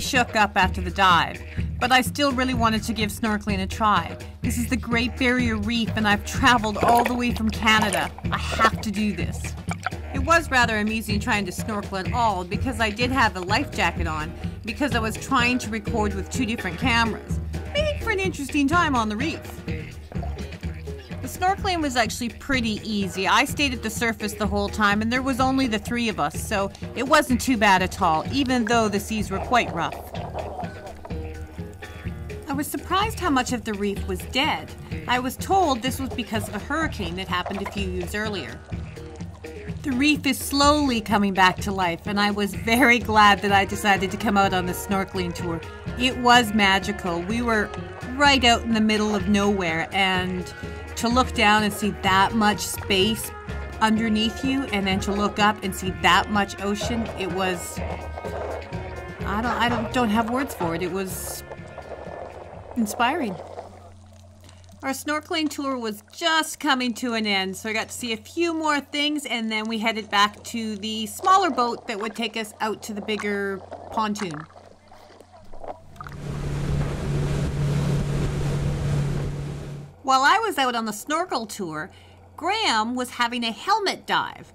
shook up after the dive, but I still really wanted to give snorkeling a try. This is the Great Barrier Reef and I've traveled all the way from Canada. I have to do this. It was rather amusing trying to snorkel at all because I did have a life jacket on because I was trying to record with 2 different cameras. Made for an interesting time on the reef. The snorkeling was actually pretty easy. I stayed at the surface the whole time and there was only the 3 of us, so it wasn't too bad at all, even though the seas were quite rough. I was surprised how much of the reef was dead. I was told this was because of a hurricane that happened a few years earlier. The reef is slowly coming back to life, and I was very glad that I decided to come out on the snorkeling tour. It was magical. We were right out in the middle of nowhere, and to look down and see that much space underneath you, and then to look up and see that much ocean, it was... I don't have words for it. It was inspiring. Our snorkeling tour was just coming to an end, so I got to see a few more things, and then we headed back to the smaller boat that would take us out to the bigger pontoon. While I was out on the snorkel tour, Graham was having a helmet dive.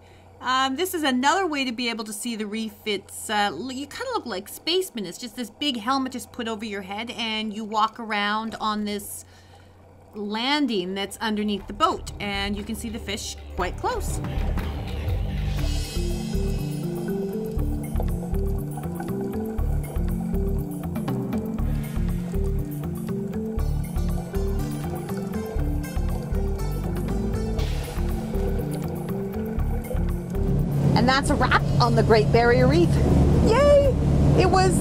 This is another way to be able to see the reef. It's you kind of look like spacemen. It's just this big helmet just put over your head, and you walk around on this landing that's underneath the boat, and you can see the fish quite close. And that's a wrap on the Great Barrier Reef. Yay! It was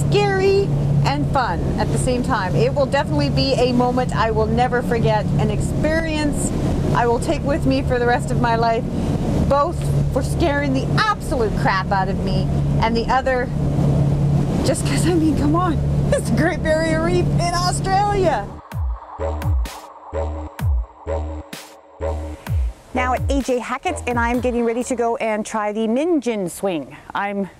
scary and fun at the same time. It will definitely be a moment I will never forget, an experience I will take with me for the rest of my life, both for scaring the absolute crap out of me, and the other, just because, I mean, come on, it's the Great Barrier Reef in Australia. Now at AJ Hackett's, and I'm getting ready to go and try the Minjin swing. I'm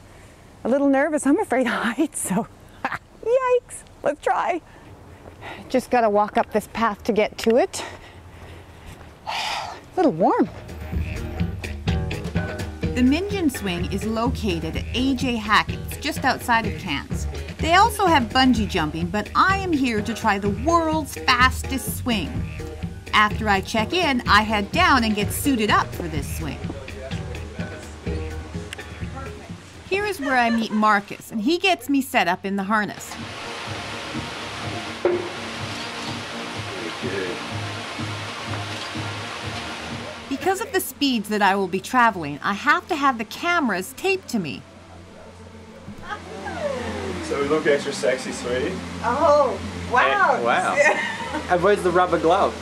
a little nervous. I'm afraid of heights, so yikes. Let's try. Just gotta walk up this path to get to it. A little warm. The Minjin swing is located at AJ Hackett's, just outside of Cairns. They also have bungee jumping, but I am here to try the world's fastest swing. After I check in, I head down and get suited up for this swing. Here is where I meet Marcus, and he gets me set up in the harness. Because of the speeds that I will be traveling, I have to have the cameras taped to me. So we look extra sexy, sweetie. Oh, wow. Hey, wow. And where's the rubber glove?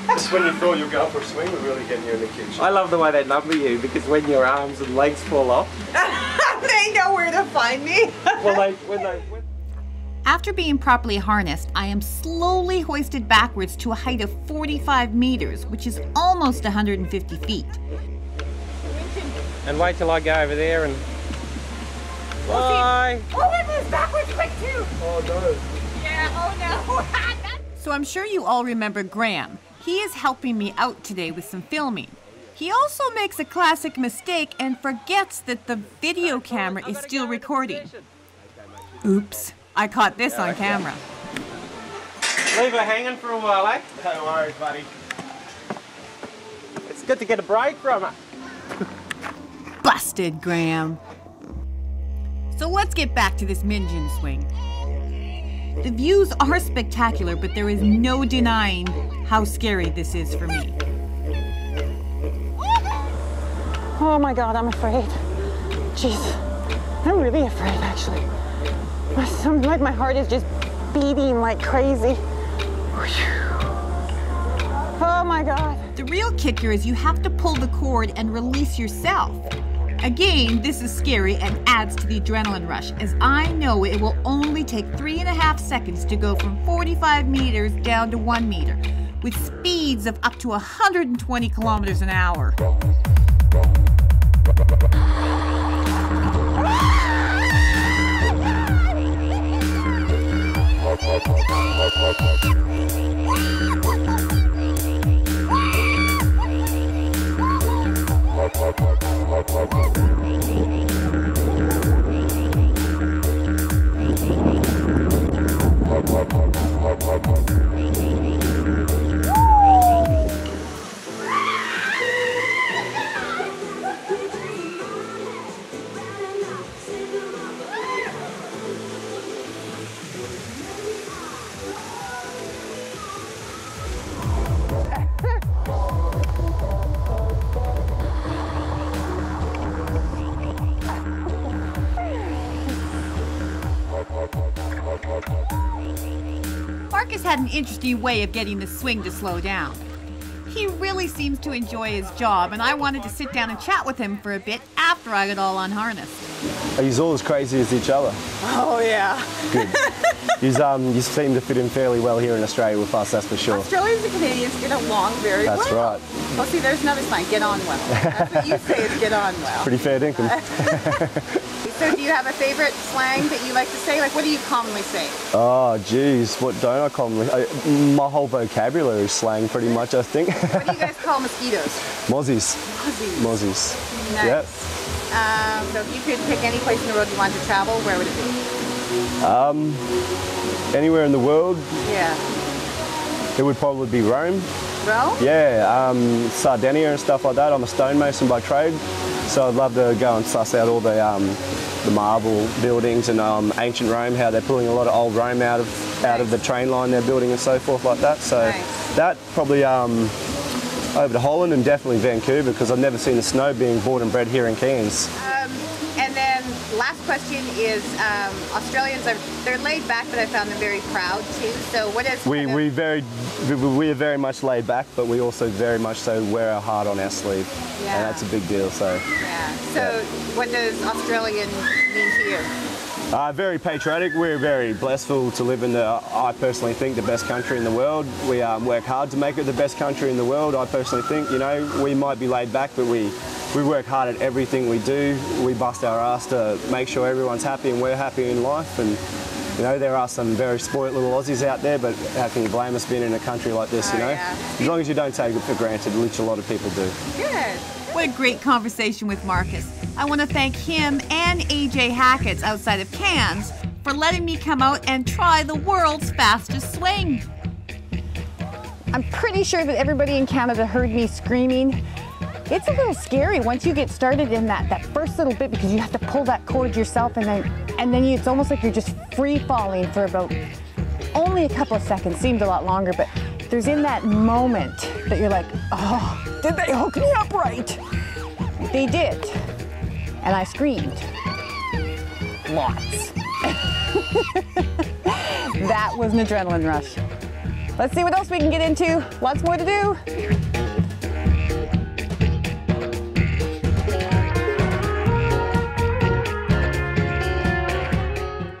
Just when you thought you'd go for a swing, we're really getting you in the kitchen. I love the way they number you, because when your arms and legs fall off, they know where to find me. well, After being properly harnessed, I am slowly hoisted backwards to a height of 45 meters, which is almost 150 feet. and wait till I go over there and... Bye! Oh, it moves backwards quick too. Oh no. Yeah, oh no. So I'm sure you all remember Graham. He is helping me out today with some filming. He also makes a classic mistake and forgets that the video camera is still recording. Oops, I caught this on camera. Leave her hanging for a while, eh? No worries, buddy. It's good to get a break from her. Busted, Graham. So let's get back to this Minjin swing. The views are spectacular, but there is no denying how scary this is for me. Oh my God, I'm afraid. Jeez, I'm really afraid actually. My heart is just beating like crazy. Oh my God. The real kicker is you have to pull the cord and release yourself. Again, this is scary and adds to the adrenaline rush, as I know it will only take 3.5 seconds to go from 45 meters down to 1 meter, with speeds of up to 120 kilometers an hour. Marcus had an interesting way of getting the swing to slow down. He really seems to enjoy his job, and I wanted to sit down and chat with him for a bit after I got all unharnessed. Are you all as crazy as each other? Oh, yeah. Good. You seem to fit in fairly well here in Australia with us, that's for sure. Australians and Canadians get along very well. That's right. Well, see, there's another sign, get on well. That's what you say is get on well. Pretty fair dinkum. So do you have a favorite slang that you like to say? Like, what do you commonly say? Oh, geez, what don't I commonly... my whole vocabulary is slang pretty much, I think. What do you guys call mosquitoes? Mozzies. Mozzies. Mozzies. Nice. Yep. So if you could pick any place in the world you wanted to travel, where would it be? Anywhere in the world, Yeah. it would probably be Rome. Rome? Yeah, Sardinia and stuff like that. I'm a stonemason by trade, so I'd love to go and suss out all the marble buildings and ancient Rome, how they're pulling a lot of old Rome out of the train line they're building and so forth like that. So that probably over to Holland and definitely Vancouver, because I've never seen the snow being born and bred here in Cairns. And then last question is, Australians they're laid back, but I found them very proud too. So what is We are very much laid back, but we also very much so wear our heart on our sleeve, Yeah. and that's a big deal. So Yeah. So what does Australian mean to you? very patriotic. We're very blessful to live in I personally think, the best country in the world. We work hard to make it the best country in the world. I personally think, you know, we might be laid back, but we work hard at everything we do. We bust our ass to make sure everyone's happy and we're happy in life. And you know, there are some very spoilt little Aussies out there, but how can you blame us being in a country like this, you know? Yeah. As long as you don't take it for granted, which a lot of people do. Good. What a great conversation with Marcus. I want to thank him and AJ Hackett's outside of Cairns for letting me come out and try the world's fastest swing. I'm pretty sure that everybody in Canada heard me screaming. It's a little scary once you get started in that first little bit, because you have to pull that cord yourself, and then it's almost like you're just free falling for about only a couple of seconds. Seemed a lot longer, but there's in that moment that you're like, oh, did they hook me up right? They did, and I screamed lots. That was an adrenaline rush. Let's see what else we can get into. Lots more to do.